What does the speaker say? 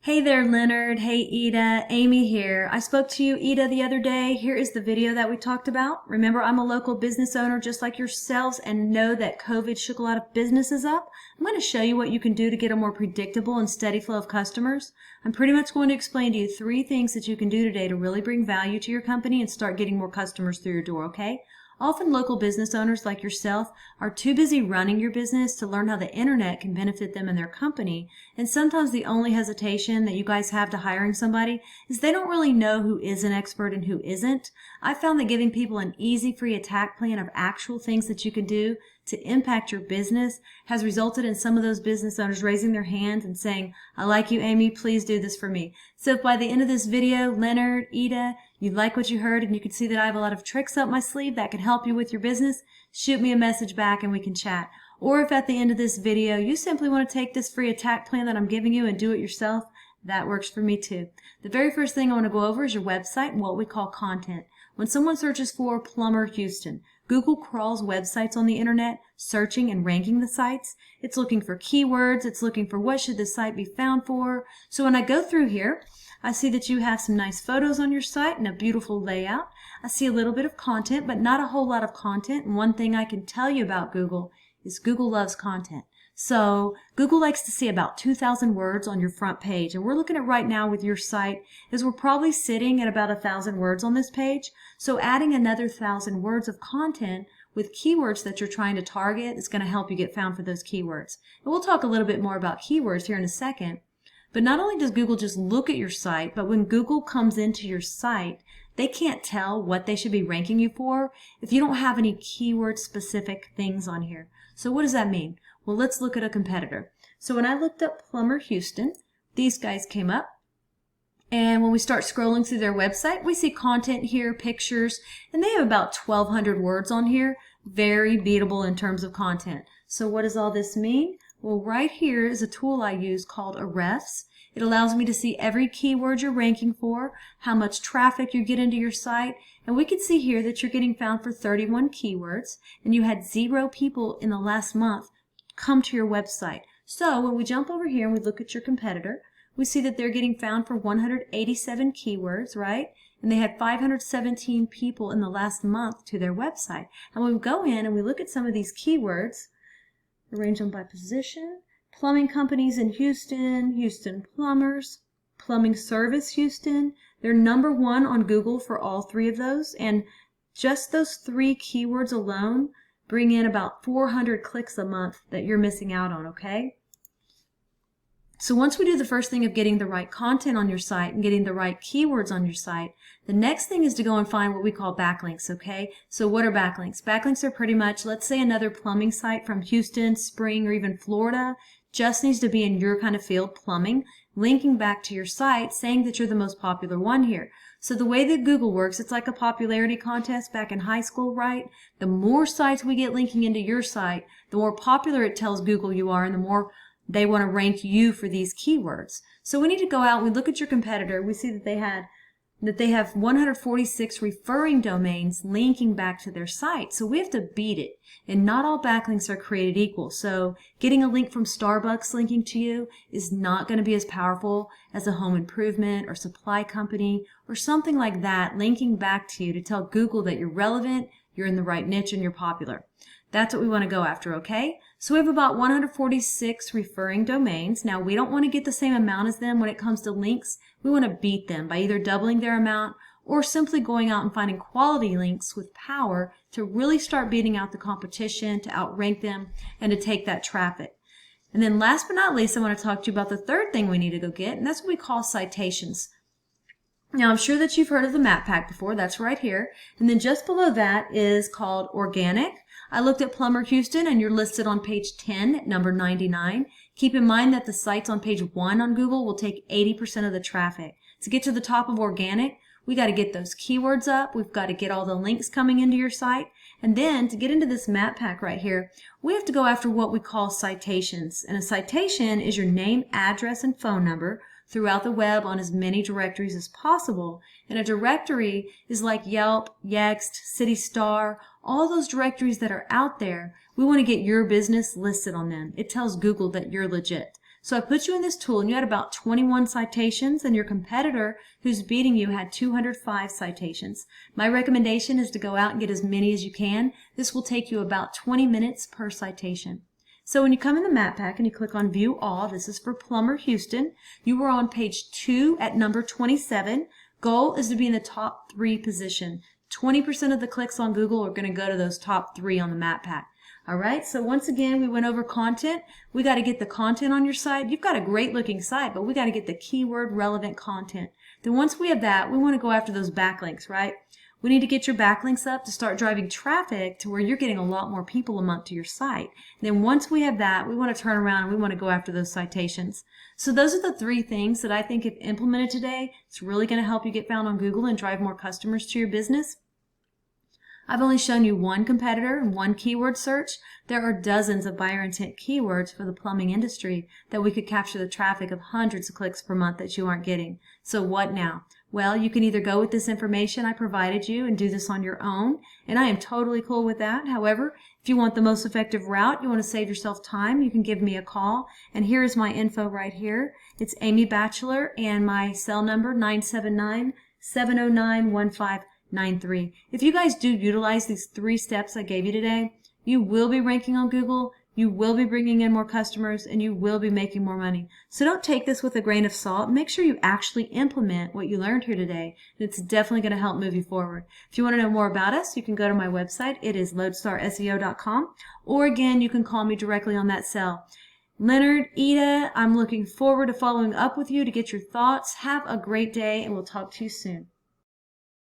Hey there, Leonard. Hey, Ida. Amy here. I spoke to you, Ida, the other day. Here is the video that we talked about. Remember, I'm a local business owner just like yourselves and know that COVID shook a lot of businesses up. I'm going to show you what you can do to get a more predictable and steady flow of customers. I'm pretty much going to explain to you 3 things that you can do today to really bring value to your company and start getting more customers through your door, okay? Often local business owners like yourself are too busy running your business to learn how the internet can benefit them and their company. And sometimes the only hesitation that you guys have to hiring somebody is they don't really know who is an expert and who isn't. I found that giving people an easy, free attack plan of actual things that you can do to impact your business has resulted in some of those business owners raising their hands and saying, I like you, Amy, please do this for me. So if by the end of this video, Leonard, Ida, you like what you heard and you can see that I have a lot of tricks up my sleeve that can help you with your business, shoot me a message back and we can chat. Or if at the end of this video you simply want to take this free attack plan that I'm giving you and do it yourself, that works for me too. The very first thing I want to go over is your website and what we call content. When someone searches for Plumber Houston, Google crawls websites on the internet, searching and ranking the sites. It's looking for keywords. It's looking for what should the site be found for. So when I go through here, I see that you have some nice photos on your site and a beautiful layout. I see a little bit of content, but not a whole lot of content. And one thing I can tell you about Google is Google loves content. So Google likes to see about 2,000 words on your front page. And we're looking at right now with your site is we're probably sitting at about 1,000 words on this page. So adding another 1,000 words of content with keywords that you're trying to target is going to help you get found for those keywords. And we'll talk a little bit more about keywords here in a second. But not only does Google just look at your site, but when Google comes into your site, they can't tell what they should be ranking you for if you don't have any keyword specific things on here. So what does that mean? Well, let's look at a competitor. So when I looked up Plumber Houston, these guys came up. And when we start scrolling through their website, we see content here, pictures, and they have about 1,200 words on here. Very beatable in terms of content. So what does all this mean? Well, right here is a tool I use called Ahrefs. It allows me to see every keyword you're ranking for, how much traffic you get into your site, and we can see here that you're getting found for 31 keywords, and you had 0 people in the last month come to your website. So when we jump over here and we look at your competitor, we see that they're getting found for 187 keywords, right? And they had 517 people in the last month to their website. And when we go in and we look at some of these keywords, arrange them by position, plumbing companies in Houston, Houston Plumbers, plumbing service Houston, they're #1 on Google for all 3 of those. And just those 3 keywords alone bring in about 400 clicks a month that you're missing out on, okay? So once we do the first thing of getting the right content on your site and getting the right keywords on your site, the next thing is to go and find what we call backlinks, okay? So what are backlinks? Backlinks are pretty much, let's say another plumbing site from Houston, Spring, or even Florida just needs to be in your kind of field, plumbing, linking back to your site, saying that you're the most popular one here. So the way that Google works, it's like a popularity contest back in high school, right? The more sites we get linking into your site, the more popular it tells Google you are and the more they want to rank you for these keywords. So we need to go out and we look at your competitor. We see that they have 146 referring domains linking back to their site. So we have to beat it. And not all backlinks are created equal. So getting a link from Starbucks linking to you is not going to be as powerful as a home improvement or supply company or something like that linking back to you to tell Google that you're relevant, you're in the right niche, and you're popular. That's what we want to go after, okay? So we have about 146 referring domains. Now, we don't want to get the same amount as them when it comes to links. We want to beat them by either doubling their amount or simply going out and finding quality links with power to really start beating out the competition, to outrank them, and to take that traffic. And then last but not least, I want to talk to you about the third thing we need to go get, and that's what we call citations. Now, I'm sure that you've heard of the map pack before. That's right here. And then just below that is called organic. I looked at Plumber Houston, and you're listed on page 10 at number 99. Keep in mind that the sites on page 1 on Google will take 80% of the traffic. To get to the top of organic, we got to get those keywords up. We've got to get all the links coming into your site. And then to get into this map pack right here, we have to go after what we call citations. And a citation is your name, address, and phone number throughout the web on as many directories as possible. And a directory is like Yelp, Yext, City Star, all those directories that are out there. We want to get your business listed on them. It tells Google that you're legit. So I put you in this tool and you had about 21 citations, and your competitor who's beating you had 205 citations. My recommendation is to go out and get as many as you can. This will take you about 20 minutes per citation. So when you come in the map pack and you click on View All, this is for Plumber Houston. You were on page 2 at number 27. Goal is to be in the top 3 position. 20% of the clicks on Google are going to go to those top 3 on the map pack. All right, so once again, we went over content. We got to get the content on your site. You've got a great looking site, but we got to get the keyword relevant content. Then once we have that, we want to go after those backlinks, right? We need to get your backlinks up to start driving traffic to where you're getting a lot more people a month to your site. Then once we have that, we want to turn around and we want to go after those citations. So those are the 3 things that I think if implemented today, it's really going to help you get found on Google and drive more customers to your business. I've only shown you one competitor and one keyword search. There are dozens of buyer intent keywords for the plumbing industry that we could capture the traffic of hundreds of clicks per month that you aren't getting. So what now? Well, you can either go with this information I provided you and do this on your own, and I am totally cool with that. However, if you want the most effective route, you want to save yourself time, you can give me a call, and here is my info right here. It's Amy Batchelor, and my cell number 979-709-1593. If you guys do utilize these 3 steps I gave you today, you will be ranking on Google, you will be bringing in more customers, and you will be making more money. So don't take this with a grain of salt. Make sure you actually implement what you learned here today. It's definitely going to help move you forward. If you want to know more about us, you can go to my website. It is lodestarseo.com, or again, you can call me directly on that cell. Leonard, Ida, I'm looking forward to following up with you to get your thoughts. Have a great day, and we'll talk to you soon.